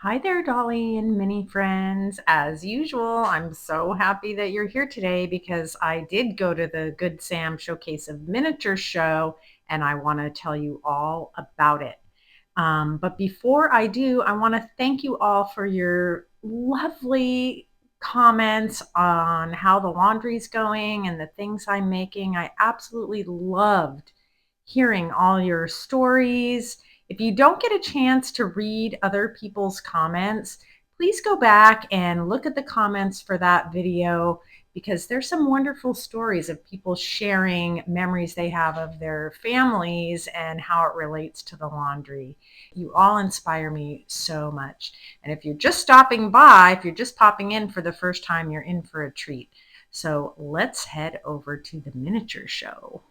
Hi there, Dolly and Mini friends. As usual, I'm so happy that you're here today because I did go to the Good Sam Showcase of Miniature show and I want to tell you all about it. But before I do, I want to thank you all for your lovely comments on how the laundry's going and the things I'm making. I absolutely loved hearing all your stories. If you don't get a chance to read other people's comments, please go back and look at the comments for that video because there's some wonderful stories of people sharing memories they have of their families and how it relates to the laundry. You all inspire me so much. And if you're just stopping by, if you're just popping in for the first time, you're in for a treat. So let's head over to the miniature show.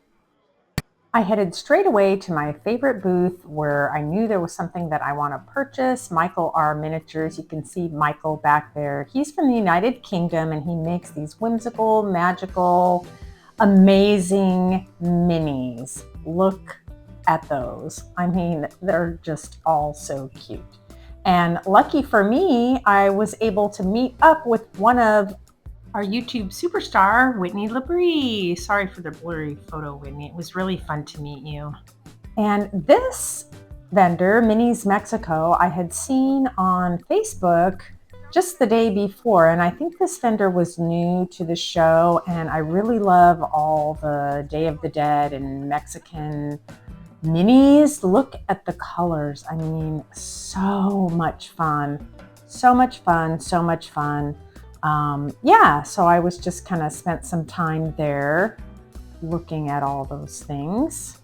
I headed straight away to my favorite booth where I knew there was something that I want to purchase. Michael R Miniatures. You can see Michael back there. He's from the United Kingdom and he makes these whimsical, magical, amazing minis. Look at those. I mean, they're just all so cute. And lucky for me, I was able to meet up with one of our YouTube superstar, Whitney Labrie. Sorry for the blurry photo, Whitney. It was really fun to meet you. And this vendor, MinisMexico, I had seen on Facebook just the day before. And I think this vendor was new to the show. And I really love all the Day of the Dead and Mexican minis. Look at the colors. I mean, so much fun. So much fun, so much fun. So I was just kind of spent some time there looking at all those things.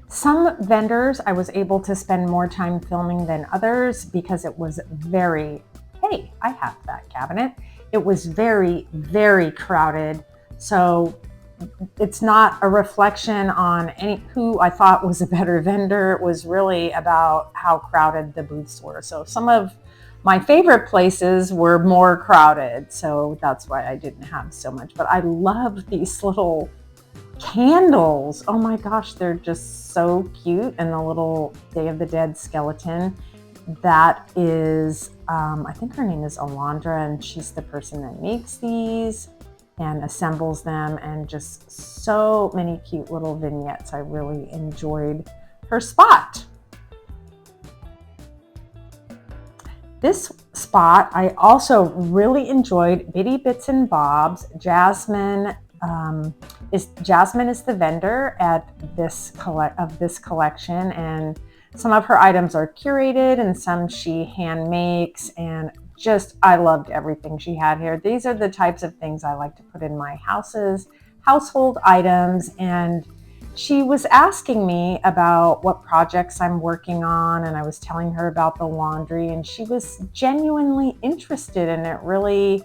Some vendors I was able to spend more time filming than others because it was very, hey, I have that cabinet. It was very, very crowded. So it's not a reflection on who I thought was a better vendor. It was really about how crowded the booths were. So some of my favorite places were more crowded, so that's why I didn't have so much. But I love these little candles. Oh my gosh, they're just so cute. And the little Day of the Dead skeleton. That is, I think her name is Alondra, and she's the person that makes these and assembles them, and just so many cute little vignettes. I really enjoyed her spot. This spot, I also really enjoyed Bitty Bits and Bobs. Jasmin is the vendor at this collection, and some of her items are curated and some she hand makes, and just I loved everything she had here. These are the types of things I like to put in my household items. And she was asking me about what projects I'm working on, and I was telling her about the laundry, and she was genuinely interested in it. I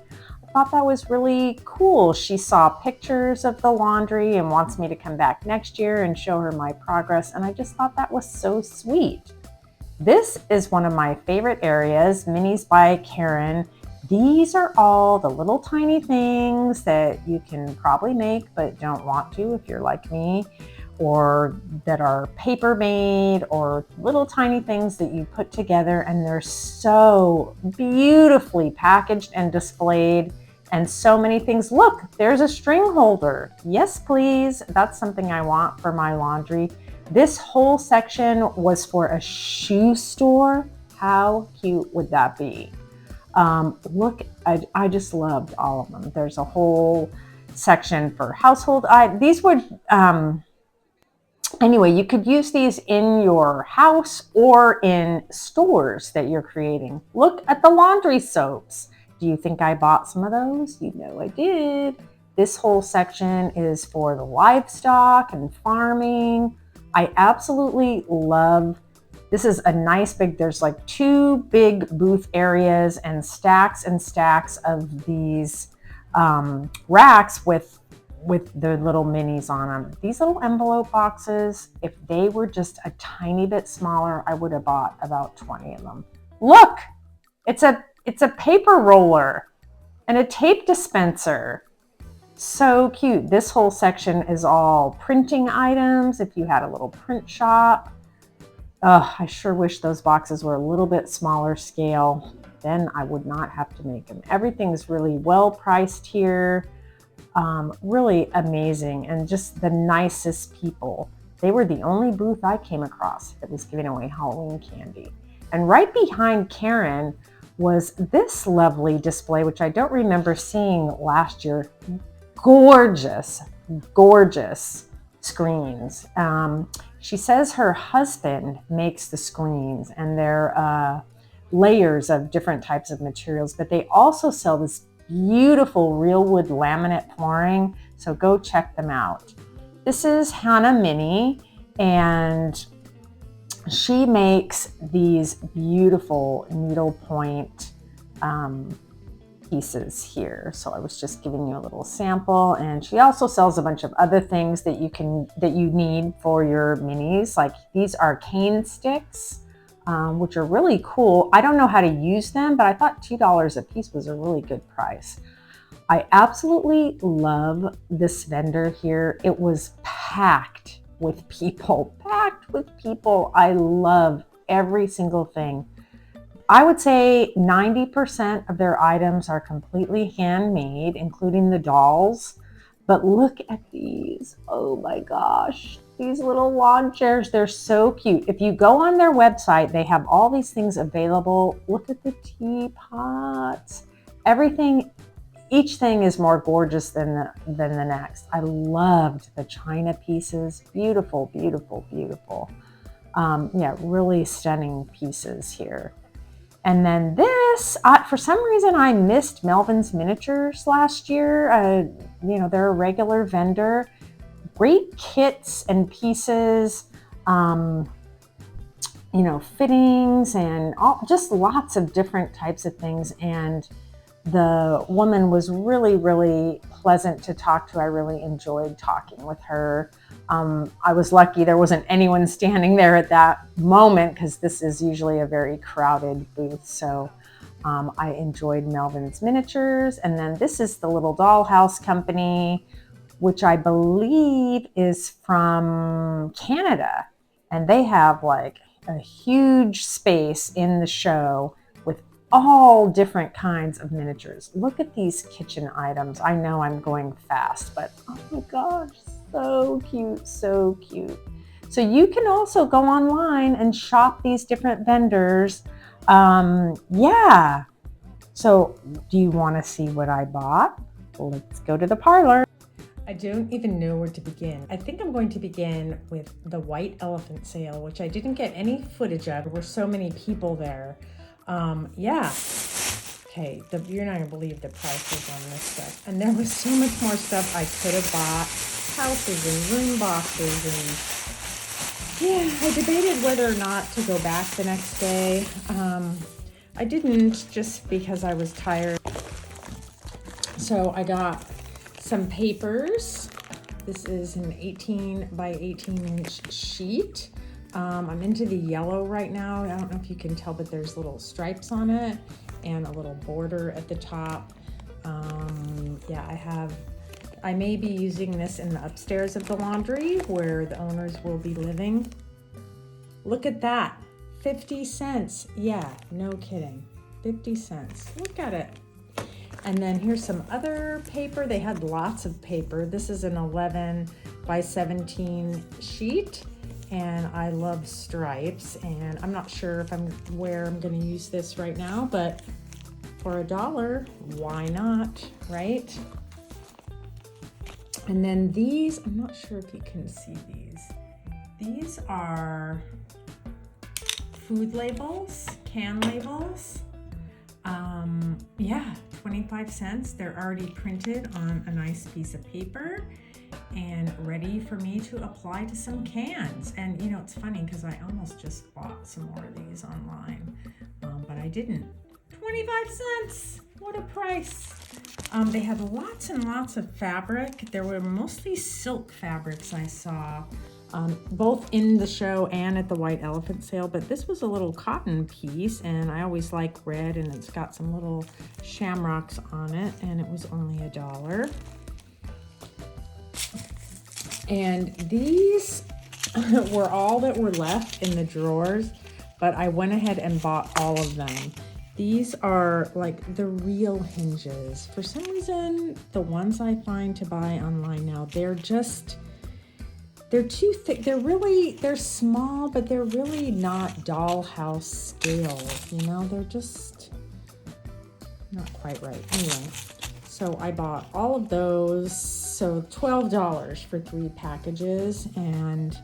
thought that was really cool. She saw pictures of the laundry and wants me to come back next year and show her my progress, and I just thought that was so sweet. This is one of my favorite areas, Minis by Karen. These are all the little tiny things that you can probably make but don't want to if you're like me, or that are paper made, or little tiny things that you put together, and they're so beautifully packaged and displayed, and so many things. Look, there's a string holder. Yes, please. That's something I want for my laundry. This whole section was for a shoe store. How cute would that be? Look, I just loved all of them. There's a whole section for household items. These would, anyway, you could use these in your house or in stores that you're creating. Look at the laundry soaps. Do you think I bought some of those? You know I did. This whole section is for the livestock and farming. I absolutely love, this is a nice big, there's like 2 big booth areas and stacks of these racks with the little minis on them. These little envelope boxes, if they were just a tiny bit smaller, I would have bought about 20 of them. Look, it's a paper roller and a tape dispenser. So cute. This whole section is all printing items. If you had a little print shop, Oh, I sure wish those boxes were a little bit smaller scale. Then I would not have to make them. Everything's really well priced here. Really amazing, and just the nicest people. They were the only booth I came across that was giving away Halloween candy. And right behind Karen was this lovely display, which I don't remember seeing last year. Gorgeous, gorgeous screens. She says her husband makes the screens, and they're layers of different types of materials, but they also sell this beautiful real wood laminate flooring. So go check them out. This is HanaMini, and she makes these beautiful needlepoint pieces here. So I was just giving you a little sample, and she also sells a bunch of other things that you need for your minis. Like these are cane sticks, which are really cool. I don't know how to use them, but I thought $2 a piece was a really good price. I absolutely love this vendor here. It was packed with people, packed with people. I love every single thing. I would say 90% of their items are completely handmade, including the dolls. But look at these. Oh my gosh. These little lawn chairs, they're so cute. If you go on their website, they have all these things available. Look at the teapots. Everything, each thing is more gorgeous than the next. I loved the china pieces. Beautiful, beautiful, beautiful. Yeah, really stunning pieces here. And then this, for some reason, I missed Melvin's Miniatures last year. They're a regular vendor. Great kits and pieces, fittings and just lots of different types of things. And the woman was really, really pleasant to talk to. I really enjoyed talking with her. I was lucky there wasn't anyone standing there at that moment, because this is usually a very crowded booth. So I enjoyed Melvin's Miniatures. And then this is the little Dollhouse company, which I believe is from Canada. And they have like a huge space in the show with all different kinds of miniatures. Look at these kitchen items. I know I'm going fast, but oh my gosh, so cute, so cute. So you can also go online and shop these different vendors. Yeah. So do you want to see what I bought? Let's go to the parlor. I don't even know where to begin. I think I'm going to begin with the white elephant sale, which I didn't get any footage of. There were so many people there. Yeah. Okay, you're not gonna believe the prices on this stuff. And there was so much more stuff I could have bought. Houses and room boxes, and yeah, I debated whether or not to go back the next day. I didn't, just because I was tired. So I got some papers. This is an 18 by 18 inch sheet. I'm into the yellow right now. I don't know if you can tell, but there's little stripes on it and a little border at the top. Yeah, I may be using this in the upstairs of the laundry where the owners will be living. Look at that, 50 cents. Yeah, no kidding, 50 cents. Look at it. And then here's some other paper. They had lots of paper. This is an 11 by 17 sheet, and I love stripes, and I'm not sure where I'm gonna use this right now, but for $1, why not, right? And then these, I'm not sure if you can see these. These are food labels, can labels. Yeah, 25 cents. They're already printed on a nice piece of paper and ready for me to apply to some cans. And it's funny because I almost just bought some more of these online, but I didn't. 25 cents, what a price. They had lots and lots of fabric. There were mostly silk fabrics I saw, both in the show and at the white elephant sale, but this was a little cotton piece, and I always like red, and it's got some little shamrocks on it, and it was only $1. And these were all that were left in the drawers, but I went ahead and bought all of them. These are like the real hinges. For some reason, the ones I find to buy online now, they're too thick. They're small, but they're really not dollhouse scale. You know, they're just not quite right. Anyway, so I bought all of those. So $12 for 3 packages, and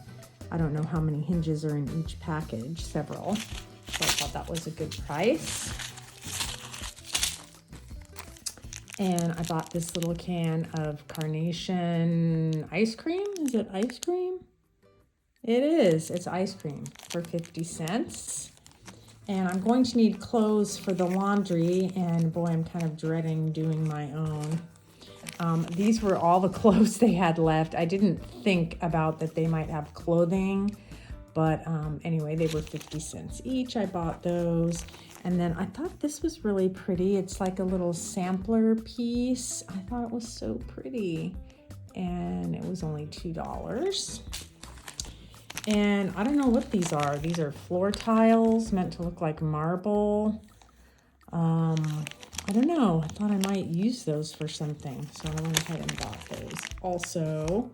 I don't know how many hinges are in each package, several. So I thought that was a good price. And I bought this little can of carnation ice cream. Is it ice cream? It is. It's ice cream for 50 cents. And I'm going to need clothes for the laundry. And boy, I'm kind of dreading doing my own. These were all the clothes they had left. I didn't think about that they might have clothing. But anyway, they were 50 cents each. I bought those. And then I thought this was really pretty. It's like a little sampler piece. I thought it was so pretty. And it was only $2. And I don't know what these are. These are floor tiles meant to look like marble. I don't know. I thought I might use those for something. So I went ahead and bought those also.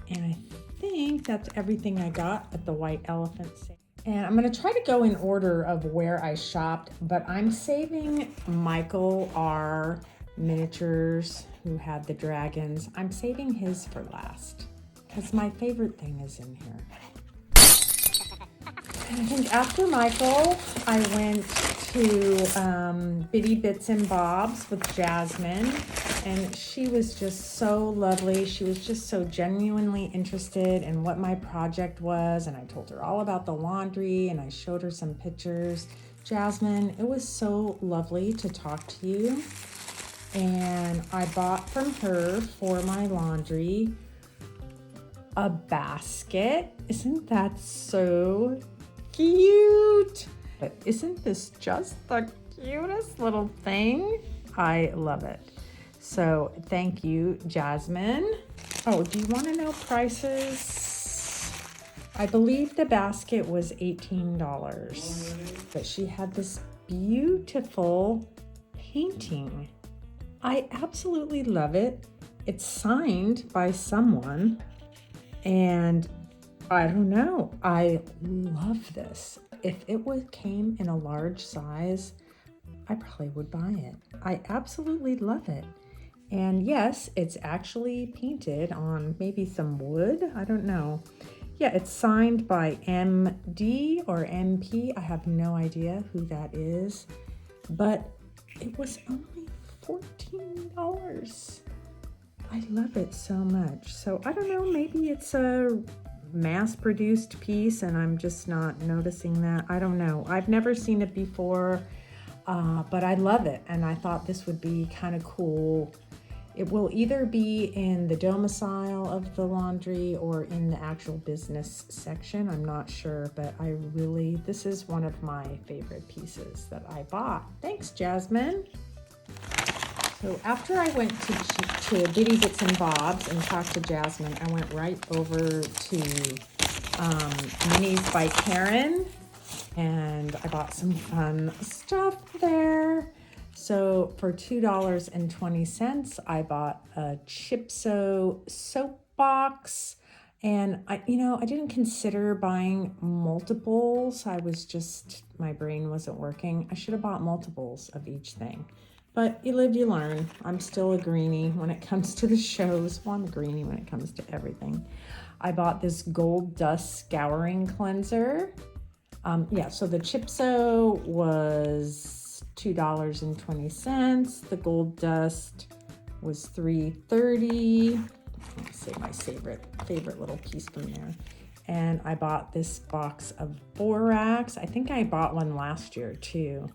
And I think that's everything I got at the White Elephant sale. And I'm going to try to go in order of where I shopped, but I'm saving Michael R Miniatures, who had the dragons. I'm saving his for last because my favorite thing is in here. And I think after Michael, I went to Bitty Bits and Bobs with Jasmin, and she was just so lovely. She was just so genuinely interested in what my project was, and I told her all about the laundry, and I showed her some pictures. Jasmin, it was so lovely to talk to you, and I bought from her for my laundry a basket. Isn't that so cute? But isn't this just the cutest little thing? I love it. So thank you, Jasmin. Oh, do you want to know prices? I believe the basket was $18, but she had this beautiful painting. I absolutely love it. It's signed by someone, and I don't know. I love this. If it came in a large size, I probably would buy it. I absolutely love it. And yes, it's actually painted on maybe some wood. I don't know. Yeah, it's signed by MD or MP. I have no idea who that is. But it was only $14. I love it so much. So I don't know, maybe it's a mass-produced piece and I'm just not noticing that. I don't know. I've never seen it before, but I love it. And I thought this would be kind of cool. It will either be in the domicile of the laundry or in the actual business section. I'm not sure, but this is one of my favorite pieces that I bought. Thanks, Jasmin. So after I went to Bitty Bits and Bobs and talked to Jasmin, I went right over to Minis by Karen, and I bought some fun stuff there. So for $2.20, I bought a Chipso soap box, and I didn't consider buying multiples. My brain wasn't working. I should have bought multiples of each thing. But you live, you learn. I'm still a greenie when it comes to the shows. Well, I'm a greenie when it comes to everything. I bought this gold dust scouring cleanser. So the Chipso was $2.20. The gold dust was $3.30. Let's say my favorite little piece from there. And I bought this box of borax. I think I bought one last year too.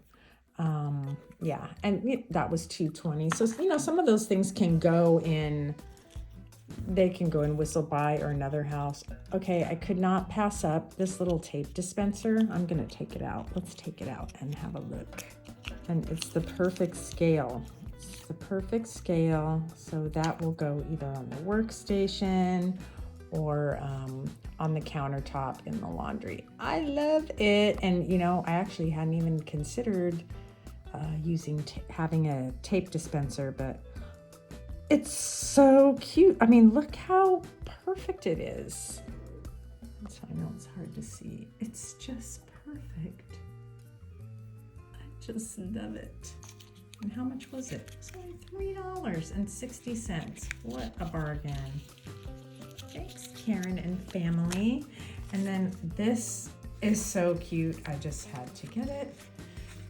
And that was $2.20. So, some of those things can go in Whistle By or another house. Okay, I could not pass up this little tape dispenser. I'm going to take it out. Let's take it out and have a look. And it's the perfect scale. So that will go either on the workstation or on the countertop in the laundry. I love it. And you know, I actually hadn't even considered having a tape dispenser, but it's so cute. I mean, look how perfect it is. So I know it's hard to see. It's just perfect. I just love it. And how much was it? It's only $3.60. What a bargain. Thanks, Karen and family. And then this is so cute. I just had to get it.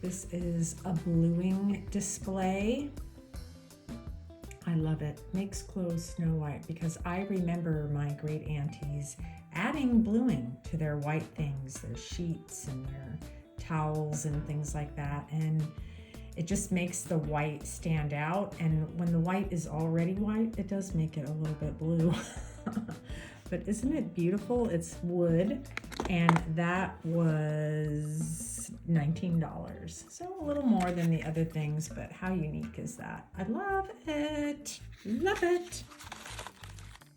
This is a bluing display. I love it. Makes clothes snow white, because I remember my great aunties adding bluing to their white things, their sheets and their towels and things like that. And it just makes the white stand out. And when the white is already white, it does make it a little bit blue. But isn't it beautiful? It's wood, and that was $19. So a little more than the other things, but how unique is that? I love it. Love it.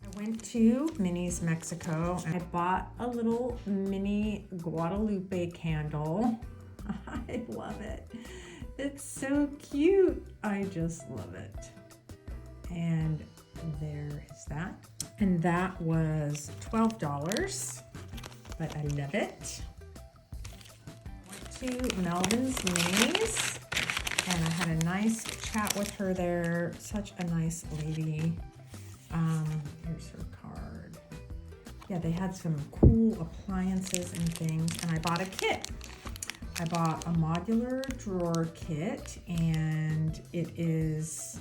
I went to MinisMexico and I bought a little mini Guadalupe candle. I love it. It's so cute. I just love it. And there is that. And that was $12, but I love it. Went to Melvin's Minis, and I had a nice chat with her there. Such a nice lady. Here's her card. Yeah, they had some cool appliances and things, and I bought a kit. I bought a modular drawer kit, and it is,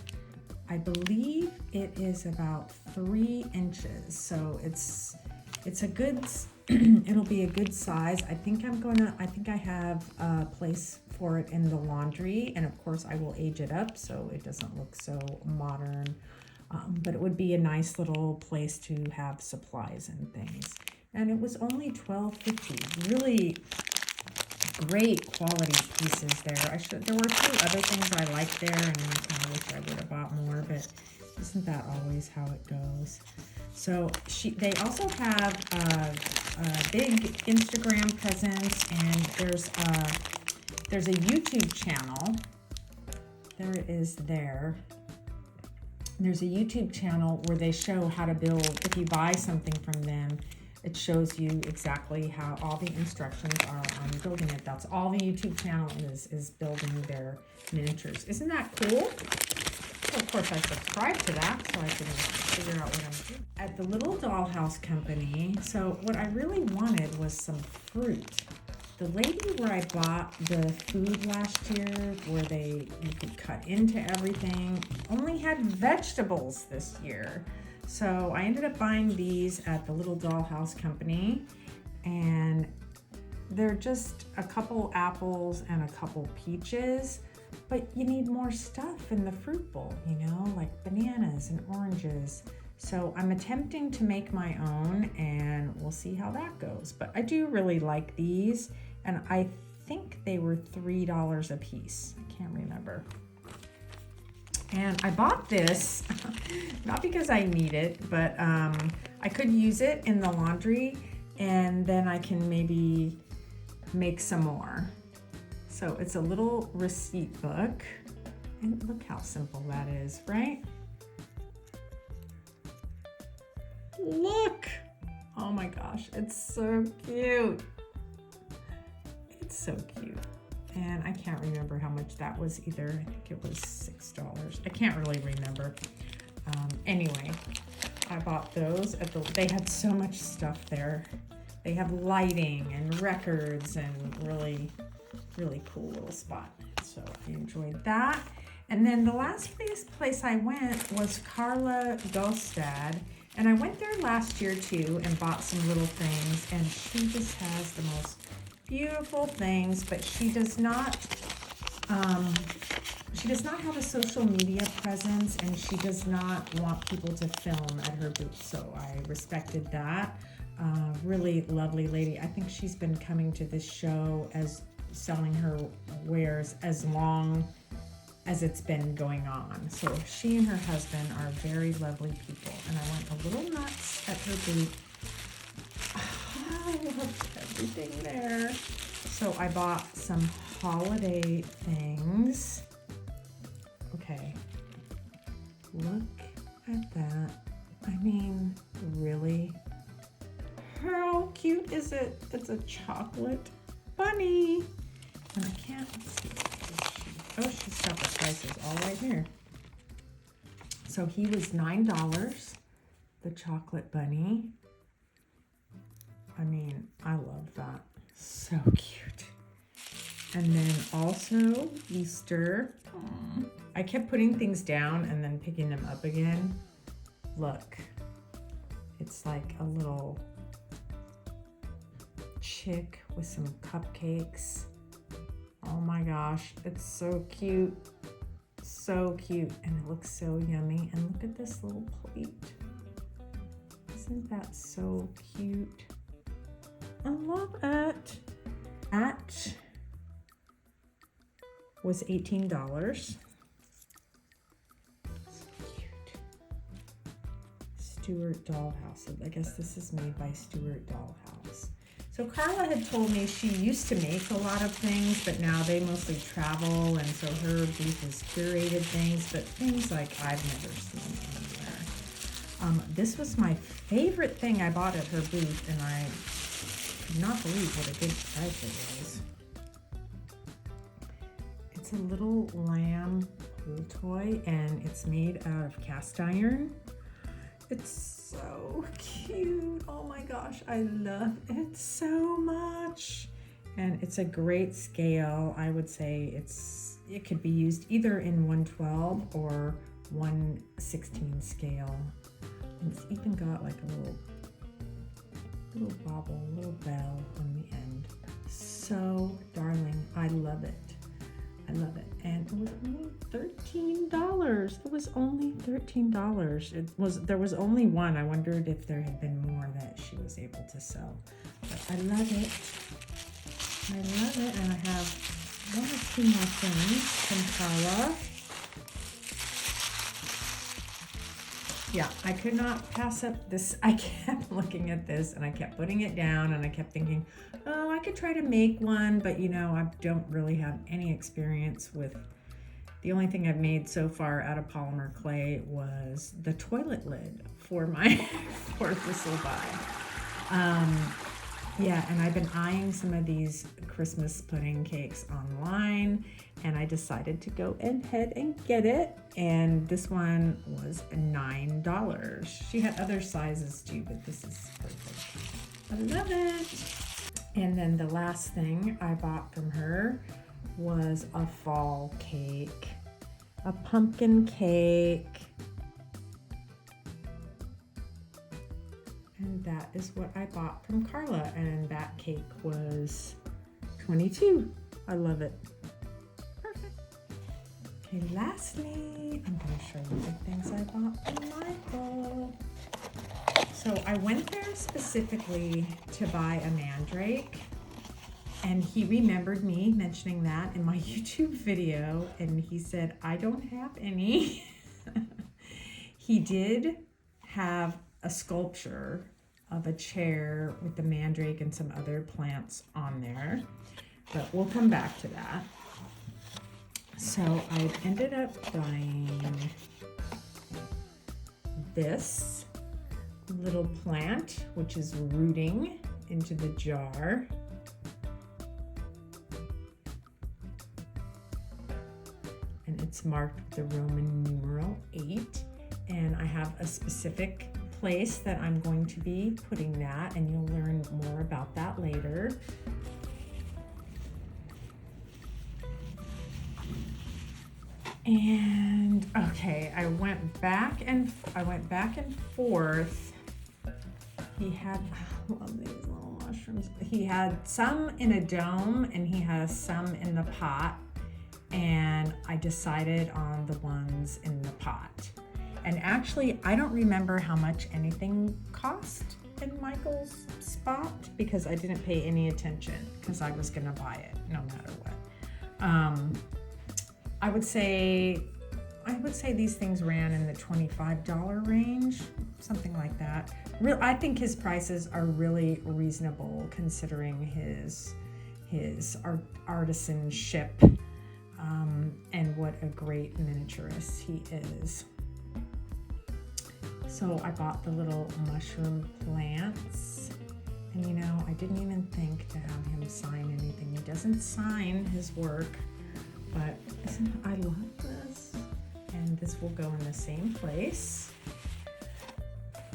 I believe it is about 3 inches. So it's a good, it'll be a good size. I think I have a place for it in the laundry, and of course I will age it up so it doesn't look so modern. But it would be a nice little place to have supplies and things. And it was only $12.50. Really great quality pieces there. There were a few other things I liked there, and I wish I would have bought more, but isn't that always how it goes? So they also have a big Instagram presence, and there's a YouTube channel. There it is there. There's a YouTube channel where they show how to build. If you buy something from them, it shows you exactly how all the instructions are on building it. That's all the YouTube channel is building their miniatures. Isn't that cool? So of course I subscribe to that so I can figure out what I'm doing. At the little dollhouse company, so what I really wanted was some fruit. The lady where I bought the food last year, where you could cut into everything, only had vegetables this year. So I ended up buying these at the little dollhouse company, and they're just a couple apples and a couple peaches, but you need more stuff in the fruit bowl, you know, like bananas and oranges. So I'm attempting to make my own, and we'll see how that goes. But I do really like these, and I think they were $3 a piece. I can't remember. And I bought this, not because I need it, but I could use it in the laundry, and then I can maybe make some more. So it's a little receipt book, and look how simple that is, right? Look! Oh my gosh, it's so cute. It's so cute. And I can't remember how much that was either. I think it was $6. I can't really remember. Anyway, I bought those they had so much stuff there. They have lighting and records and really, really cool little spot. So I enjoyed that. And then the last place I went was Carla Gaustad. And I went there last year too and bought some little things, and she just has the most beautiful things, but she does not have a social media presence, and she does not want people to film at her booth, so I respected that. Really lovely lady. I think she's been coming to this show as selling her wares as long as it's been going on. So she and her husband are very lovely people, and I went a little nuts at her booth. I loved everything there. So I bought some holiday things. Okay, look at that. I mean, really? How cute is it? It's a chocolate bunny. And I can't see. Oh, she's got the prices all right here. So he was $9, the chocolate bunny. I mean, I love that. So cute. And then also Easter. I kept putting things down and then picking them up again. Look, it's like a little chick with some cupcakes. Oh my gosh, it's so cute. So cute, and it looks so yummy. And look at this little plate. Isn't that so cute? I love it. That was $18. So cute. Stuart Dollhouse. I guess this is made by Stuart Dollhouse. So Carla had told me she used to make a lot of things, but now they mostly travel, and so her booth is curated things, but things like I've never seen anywhere. This was my favorite thing I bought at her booth, and I could not believe what a good price it was. It's a little lamb pool toy, and it's made out of cast iron. It's so cute. Oh my gosh, I love it so much. And it's a great scale. I would say it could be used either in 112 or 116 scale. And it's even got like a little bobble, a little bell on the end. So darling, I love it. I love it. And it was only $13. It was only $13. There was only one. I wondered if there had been more that she was able to sell. But I love it. I love it. And I have one or two more things from Carla. Yeah, I could not pass up this. I kept looking at this and I kept putting it down and I kept thinking, oh, I could try to make one, but you know, I don't really have any experience with, the only thing I've made so far out of polymer clay was the toilet lid for my 4th whistle by. Yeah, and I've been eyeing some of these Christmas pudding cakes online, and I decided to go ahead and get it. And this one was $9. She had other sizes too, but this is perfect. I love it. And then the last thing I bought from her was a fall cake, a pumpkin cake. And that is what I bought from Carla, and that cake was $22. I love it. Perfect. Okay, lastly, I'm going to show you the things I bought from Michael. So I went there specifically to buy a mandrake, and he remembered me mentioning that in my YouTube video, and he said, I don't have any. He did have a sculpture of a chair with the mandrake and some other plants on there, but we'll come back to that. So I ended up buying this little plant, which is rooting into the jar. And it's marked with the Roman numeral 8. And I have a specific place that I'm going to be putting that, and you'll learn more about that later. And okay, I went back and forth. He had, I love these little mushrooms. He had some in a dome and he has some in the pot, and I decided on the ones in the pot. And actually, I don't remember how much anything cost in Michael's spot because I didn't pay any attention because I was gonna buy it no matter what. I would say I would say these things ran in the $25 range, something like that. I think his prices are really reasonable considering his artisanship, and what a great miniaturist he is. So I bought the little mushroom plants, and you know, I didn't even think to have him sign anything. He doesn't sign his work, but I love this. And this will go in the same place.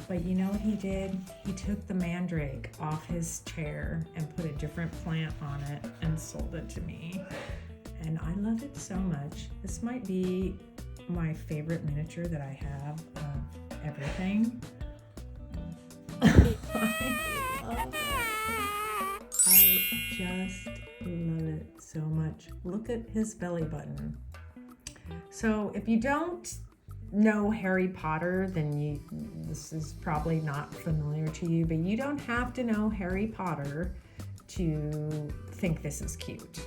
But you know what he did? He took the mandrake off his chair and put a different plant on it and sold it to me. And I love it so much. This might be my favorite miniature that I have of everything. I love it. I just love it so much. Look at his belly button. So if you don't know Harry Potter, then this is probably not familiar to you, but you don't have to know Harry Potter to think this is cute.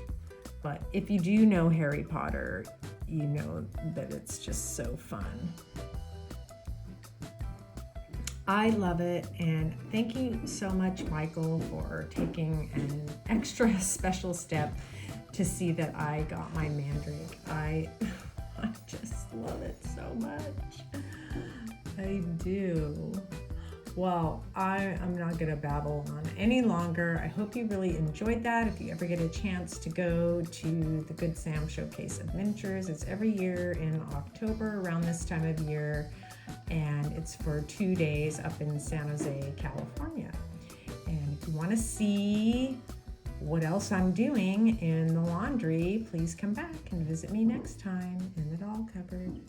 But if you do know Harry Potter, you know that it's just so fun. I love it, and thank you so much, Michael, for taking an extra special step to see that I got my mandrake. I just love it so much. I do. Well, I'm not gonna babble on any longer. I hope you really enjoyed that. If you ever get a chance to go to the Good Sam Showcase of Miniatures, it's every year in October around this time of year, and it's for 2 days up in San Jose, California. And if you want to see what else I'm doing in the laundry, please come back and visit me next time in the doll cupboard.